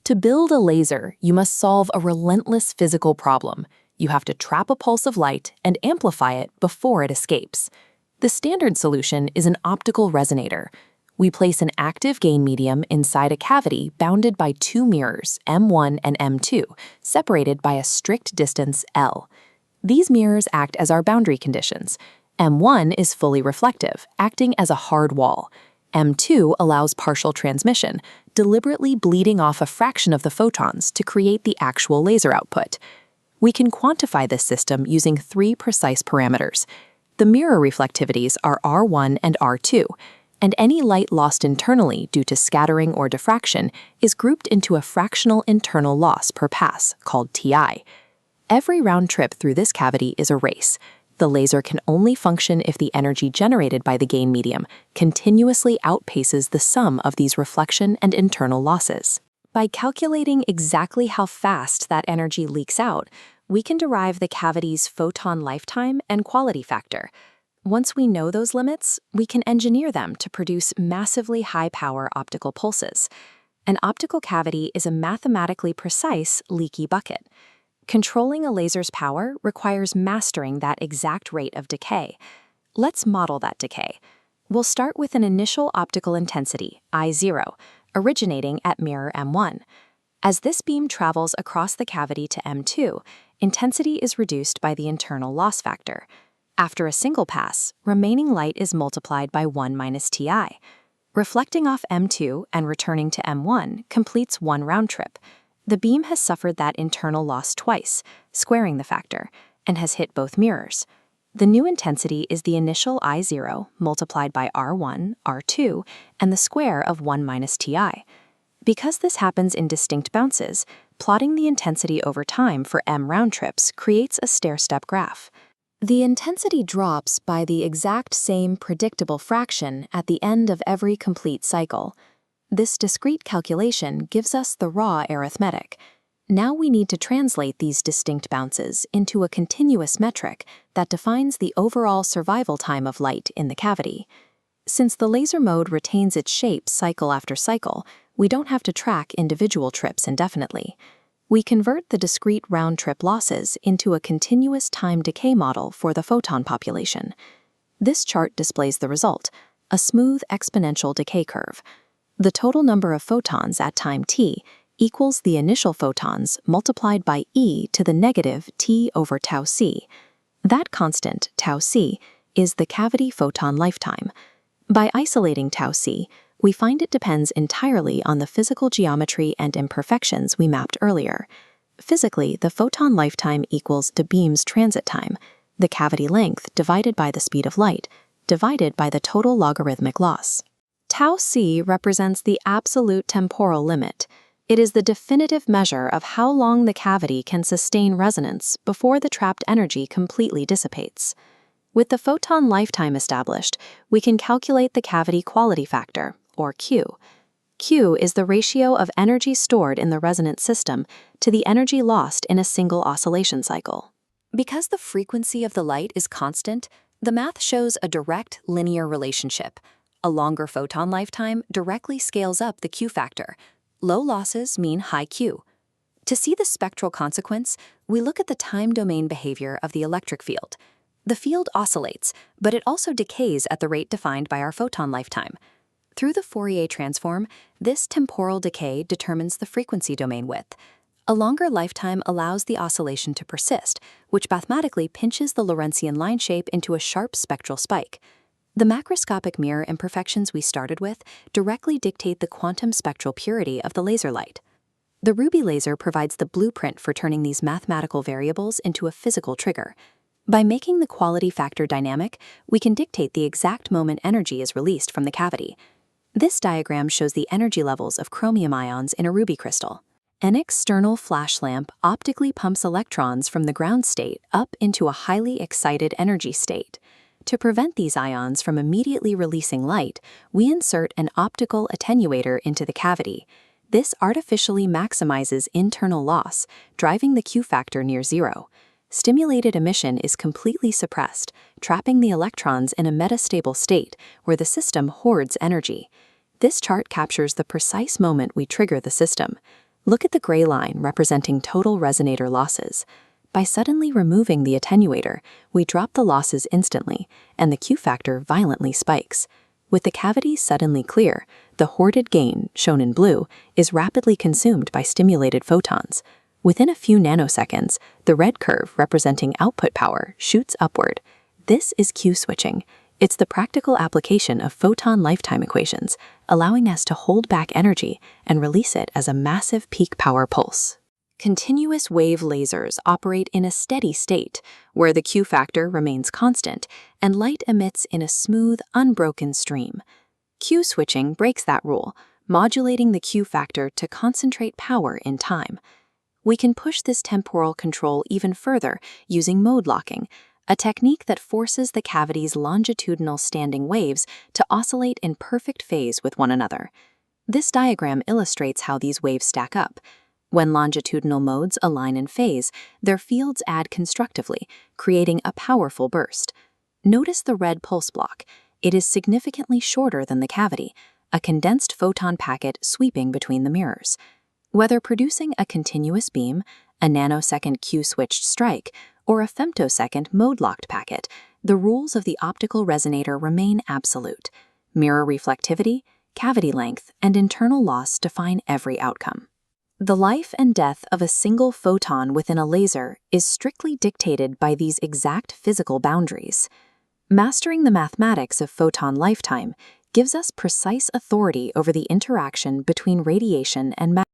To build a laser, you must solve a relentless physical problem. You have to trap a pulse of light and amplify it before it escapes. The standard solution is an optical resonator. We place an active gain medium inside a cavity bounded by two mirrors, M1 and M2, separated by a strict distance L. These mirrors act as our boundary conditions. M1 is fully reflective, acting as a hard wall. M2 allows partial transmission, deliberately bleeding off a fraction of the photons to create the actual laser output. We can quantify this system using three precise parameters. The mirror reflectivities are R1 and R2, and any light lost internally due to scattering or diffraction is grouped into a fractional internal loss per pass, called TI. Every round trip through this cavity is a race. The laser can only function if the energy generated by the gain medium continuously outpaces the sum of these reflection and internal losses. By calculating exactly how fast that energy leaks out, we can derive the cavity's photon lifetime and quality factor. Once we know those limits, we can engineer them to produce massively high-power optical pulses. An optical cavity is a mathematically precise leaky bucket. Controlling a laser's power requires mastering that exact rate of decay. Let's model that decay. We'll start with an initial optical intensity, I0, originating at mirror M1. As this beam travels across the cavity to M2, intensity is reduced by the internal loss factor. After a single pass, remaining light is multiplied by 1 minus Ti. Reflecting off M2 and returning to M1 completes one round trip. The beam has suffered that internal loss twice, squaring the factor, and has hit both mirrors. The new intensity is the initial I0 multiplied by R1, R2, and the square of 1 minus Ti. Because this happens in distinct bounces, plotting the intensity over time for M round trips creates a stair-step graph. The intensity drops by the exact same predictable fraction at the end of every complete cycle. This discrete calculation gives us the raw arithmetic. Now we need to translate these distinct bounces into a continuous metric that defines the overall survival time of light in the cavity. Since the laser mode retains its shape cycle after cycle, we don't have to track individual trips indefinitely. We convert the discrete round-trip losses into a continuous time decay model for the photon population. This chart displays the result, a smooth exponential decay curve. The total number of photons at time t equals the initial photons multiplied by e to the negative t over tau c. That constant, tau c, is the cavity photon lifetime. By isolating tau c, we find it depends entirely on the physical geometry and imperfections we mapped earlier. Physically, the photon lifetime equals the beam's transit time, the cavity length divided by the speed of light, divided by the total logarithmic loss. Tau c represents the absolute temporal limit. It is the definitive measure of how long the cavity can sustain resonance before the trapped energy completely dissipates. With the photon lifetime established, we can calculate the cavity quality factor, or Q. Q is the ratio of energy stored in the resonance system to the energy lost in a single oscillation cycle. Because the frequency of the light is constant, the math shows a direct linear relationship. A longer photon lifetime directly scales up the Q factor. Low losses mean high Q. To see the spectral consequence, we look at the time domain behavior of the electric field. The field oscillates, but it also decays at the rate defined by our photon lifetime. Through the Fourier transform, this temporal decay determines the frequency domain width. A longer lifetime allows the oscillation to persist, which mathematically pinches the Lorentzian line shape into a sharp spectral spike. The macroscopic mirror imperfections we started with directly dictate the quantum spectral purity of the laser light. The Ruby laser provides the blueprint for turning these mathematical variables into a physical trigger. By making the quality factor dynamic, we can dictate the exact moment energy is released from the cavity. This diagram shows the energy levels of chromium ions in a ruby crystal. An external flash lamp optically pumps electrons from the ground state up into a highly excited energy state. To prevent these ions from immediately releasing light, we insert an optical attenuator into the cavity. This artificially maximizes internal loss, driving the Q factor near zero. Stimulated emission is completely suppressed, trapping the electrons in a metastable state where the system hoards energy. This chart captures the precise moment we trigger the system. Look at the gray line representing total resonator losses. By suddenly removing the attenuator, we drop the losses instantly, and the Q factor violently spikes. With the cavity suddenly clear, the hoarded gain, shown in blue, is rapidly consumed by stimulated photons. Within a few nanoseconds, the red curve representing output power shoots upward. This is Q switching. It's the practical application of photon lifetime equations, allowing us to hold back energy and release it as a massive peak power pulse. Continuous wave lasers operate in a steady state, where the Q factor remains constant and light emits in a smooth, unbroken stream. Q switching breaks that rule, modulating the Q factor to concentrate power in time. We can push this temporal control even further using mode locking, a technique that forces the cavity's longitudinal standing waves to oscillate in perfect phase with one another. This diagram illustrates how these waves stack up. When longitudinal modes align in phase, their fields add constructively, creating a powerful burst. Notice the red pulse block. It is significantly shorter than the cavity, a condensed photon packet sweeping between the mirrors. Whether producing a continuous beam, a nanosecond Q-switched strike, or a femtosecond mode-locked packet, the rules of the optical resonator remain absolute. Mirror reflectivity, cavity length, and internal loss define every outcome. The life and death of a single photon within a laser is strictly dictated by these exact physical boundaries. Mastering the mathematics of photon lifetime gives us precise authority over the interaction between radiation and matter.